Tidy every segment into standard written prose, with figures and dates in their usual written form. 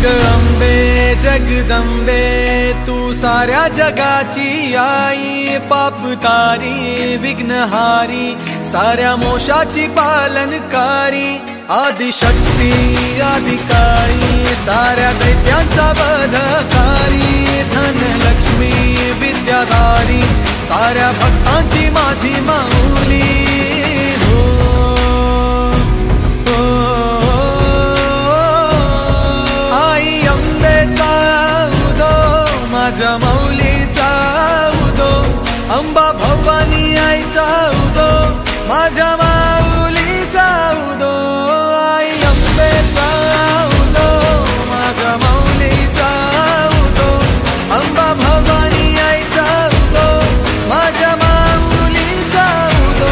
जगदंबे जगदंबे तू साऱ्या जगाची आई, पाप तारी विघ्नहारी साऱ्या मोशाची पालनकारी, आदिशक्ती आदिकाळी साऱ्या दैत्यांचा वधकारी, धनलक्ष्मी विद्याधारी साऱ्या भक्तांची माझी माऊली। माझ्या माऊलीचा उदो, अंबा भवानी आईचा उदो, माझ्या माऊलीचा उदो, आई अंबेचा उदो, माझ्या माऊलीचा उदो, अंबा भवानी आईचा उदो, माझ्या माऊलीचा उदो।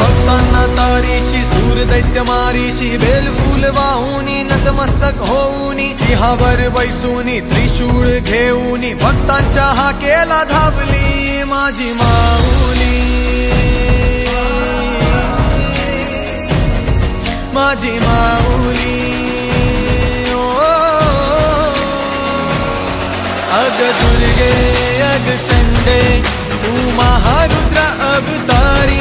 भक्तांना तारीशी सूर दैत्य मारीशी, बेल फूल वाहुनी नतमस्तक होऊनी, सिंहावर बैसूनी त्रिशूळ घेऊनी, भक्तांच्या हाकेला धावली माझी माऊली, माझी माऊली। अग दुर्गे अग चंडे तू महारुद्र अवतारी,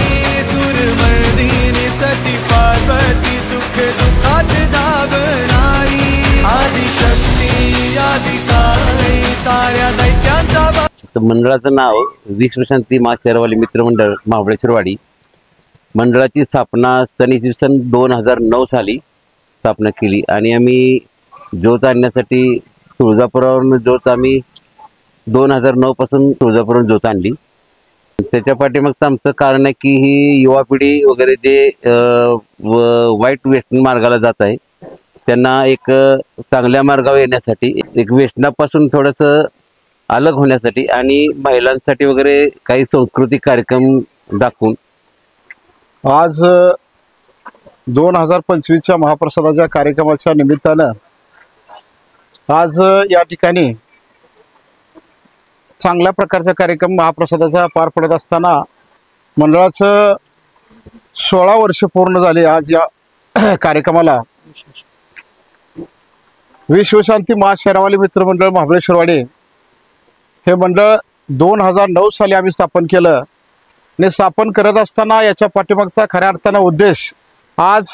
सुरमर्दिनी सती पार्वती सुख दुःखात धावणारी, आदिशक्ती आदिकाळी साऱ्या दैत्यांचा। मंडळाचं नाव विश्वशांती मा शेरावाली मित्रमंडळ महाबळेश्वरवाडी। मंडळाची स्थापना सन 2009 साली स्थापना केली आणि आम्ही ज्योत आणण्यासाठी तुळजापुरावरून ज्योत आम्ही 2009 पासून तुळजापुरावरून ज्योत आणली। त्याच्या पाठीमागचं आमचं कारण आहे की ही युवा पिढी वगैरे जे वाईट व्यसन मार्गाला जात आहे त्यांना एक चांगल्या मार्गावर येण्यासाठी, एक व्यसनापासून थोडंसं अलग होण्यासाठी आणि महिलांसाठी वगैरे काही सांस्कृतिक कार्यक्रम दाखवून आज 2025च्या महाप्रसादाच्या कार्यक्रमाच्या निमित्तानं आज या ठिकाणी चांगल्या प्रकारचा कार्यक्रम महाप्रसादाचा पार पडत असताना मंडळाचं 16 वर्ष पूर्ण झाले। आज या कार्यक्रमाला विश्वशांती मा शेरावाली मित्रमंडळ महाबळेश्वरवाडी हे मंडळ 2009 साली आम्ही स्थापन केलं आणि स्थापन करत असताना याच्या पाठीमागचा खऱ्या अर्थानं उद्देश आज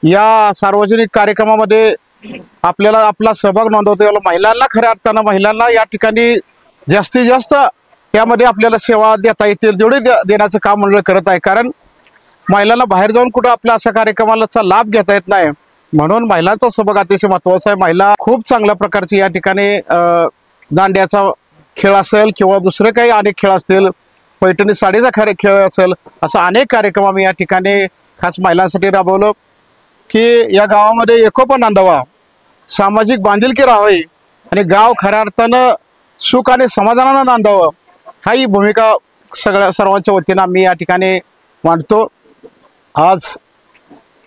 या सार्वजनिक कार्यक्रमामध्ये आपल्याला आपला सहभाग नोंदवता याला, महिलांना खऱ्या अर्थानं महिलांना या ठिकाणी जास्तीत जास्त यामध्ये आपल्याला सेवा देता येतील जेवढे देण्याचं काम मंडळ करत आहे। कारण महिलांना बाहेर जाऊन कुठं आपल्या अशा कार्यक्रमाचा लाभ घेता येत नाही, म्हणून महिलांचा सहभाग अतिशय महत्त्वाचा आहे। महिला खूप चांगल्या प्रकारची या ठिकाणी दांड्याचा खेळ असेल किंवा दुसरे काही अनेक खेळ असतील, पैठणी साडीचा खेळ असेल, असा अनेक कार्यक्रम आम्ही या ठिकाणी खास महिलांसाठी राबवलो की या गावामध्ये एकोपा नांदावा, सामाजिक बांधिलकी राहावी आणि गाव खऱ्या अर्थानं सुख आणि समाधानानं नांदावं, हा ही भूमिका सर्वांच्या वतीनं आम्ही या ठिकाणी मांडतो। आज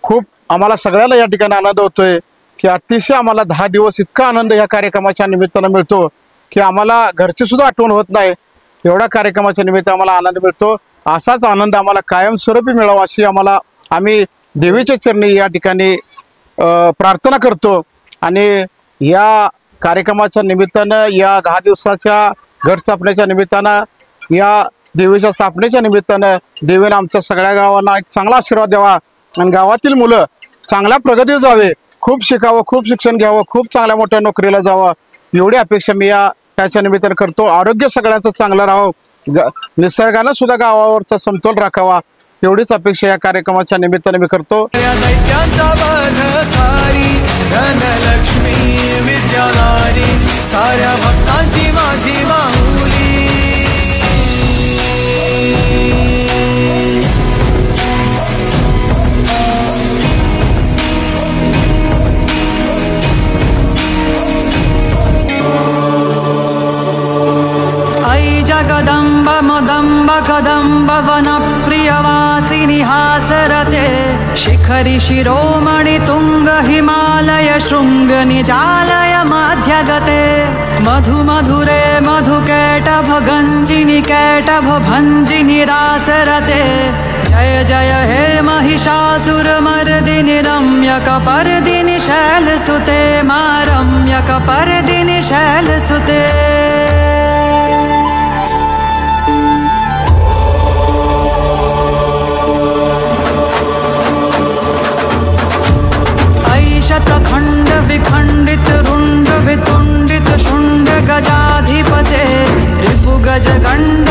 खूप आम्हाला सगळ्याला या ठिकाणी आनंद होतोय की अतिशय आम्हाला 10 दिवस इतका आनंद या कार्यक्रमाच्या निमित्तानं मिळतो की आम्हाला घरची सुद्धा आठवण होत नाही, एवढा कार्यक्रमाच्या निमित्त आम्हाला आनंद मिळतो। असाच आनंद आम्हाला कायमस्वरूपी मिळावा अशी आम्ही देवीच्या चरणी या ठिकाणी प्रार्थना करतो आणि या कार्यक्रमाच्या निमित्तानं या 10 दिवसाच्या घट स्थापनेच्या निमित्तानं या देवीच्या स्थापनेच्या निमित्तानं देवीने आमच्या सगळ्या गावांना एक चांगला आशीर्वाद द्यावा आणि गावातील मुलं चांगल्या प्रगतीवर जावे, खूप शिकावं, खूप शिक्षण घ्यावं, खूप चांगल्या मोठ्या नोकरीला जावं एवढी अपेक्षा मी त्याच्या निमित्तानं करतो। आरोग्य सगळ्यांचं चांगलं राहावं, निसर्गानं सुद्धा गावावरचा समतोल राखावा एवढीच अपेक्षा या कार्यक्रमाच्या निमित्ताने मी करतो। धनलक्ष्मी विद्याधारी साऱ्या भक्तांची माझी माऊली। आई जगदंब मदंब कदंब वनप्रियवासिनी हासरते, शिखरि शिरोमणि तुंग हिमालय शृंग निजालय मध्यगते, मधु मधुरे मधुकैटभ गंजिनी कैटभ भंजिनी रासरते, जय जय हे महिषासुर मर्दिनि रम्यक पर्दिनि शैलसुते शैलसुते शतखंड विखंडित रुंड वितुंडित शुंड गजाधिपते रिपु गज गंड